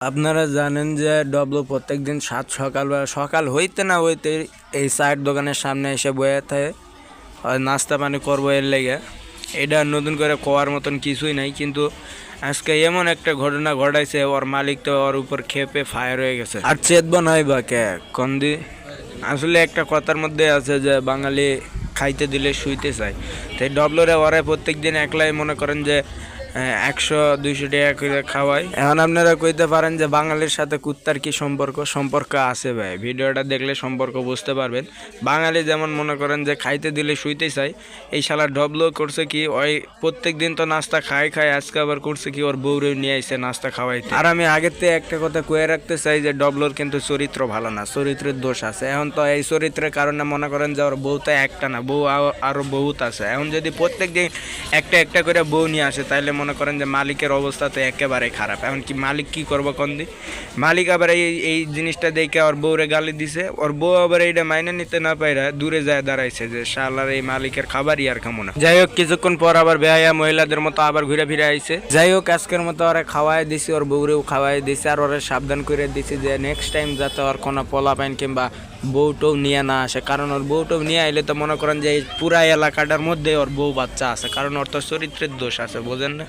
আপনারা জানেন যে ডব্লু প্রত্যেকদিন সকালবেলা সকাল হইতে না হইতে এই চায়ের দোকানের সামনে এসে বয়ে থাকে নাস্তা পানি করবো এর লেগে। এটা নতুন করে কোয়ার মতন কিছুই নাই, কিন্তু আজকে এমন একটা ঘটনা ঘটাইছে, ওর মালিক তো ওর উপর খেপে ফায়ার হয়ে গেছে। আর চেতব নয় বা কে কন্দি। আসলে একটা কথার মধ্যে আছে যে বাঙালি খাইতে দিলে শুইতে চায়। তাই ডব্লুরে ওরা প্রত্যেক দিন একলাই মনে করেন যে 100-200 টাকা করে খাওয়াই। এখন আপনারা কইতে পারেন যে বাঙালির সাথে কুত্তার কি সম্পর্ক আছে ভাই? ভিডিওটা দেখলে সম্পর্ক বুঝতে পারবেন। বাঙালি যেমন মনে করেন যে খাইতে দিলে শুইতে চাই, এই শালা ডবলো করছে কি ওই প্রত্যেক দিন তো নাস্তা খায়, আজকে আবার করছে কি ওর বউরে নিয়ে আইছে নাস্তা খাওয়াইতে। আর আমি আগের থেকে একটা কথা কয়ে রাখতে চাই যে ডবলোর কিন্তু চরিত্র ভালো না, চরিত্রের দোষ আছে। এখন তো এই চরিত্রের কারণে মনে করেন যে ওর বউ তো একটা না, বউ আরো বহুত আছে। এখন যদি প্রত্যেক দিন একটা একটা করে বউ নিয়ে আসে তাহলে মনে করেন যে মালিকের অবস্থা তো একেবারে খারাপ। এখন কি মালিক কি করবো কন্দি? মালিক আবার এই জিনিসটা দেখে ওর বউরে গালি দিছে, ওর বউ আবার এইটা মাইনে নিতে না পাইরা দূরে যায় দাঁড়াইছে যে শালার এই মালিকের খাবারই আর খামো না। যাই হোক, কিছুক্ষণ পর আবার বেহায়া মহিলাদের মতো আবার ঘুরে ফিরে আইছে। যাই হোক, আজকের মতো ওরা খাওয়াই দিছি, ওর বউরেও খাওয়াই দিছে, আর ওরা সাবধান করে দিছি যে নেক্সট টাইম যাতে ওর কোনো পোলা পাইন কিংবা বউটাও নিয়ে না আসে। কারণ ওর বউটাও নিয়ে আইলে তো মনে করেন যে এই পুরা এলাকাটার মধ্যে ওর বউ বাচ্চা আছে, কারণ ওর তো চরিত্রের দোষ আছে, বোঝেন না?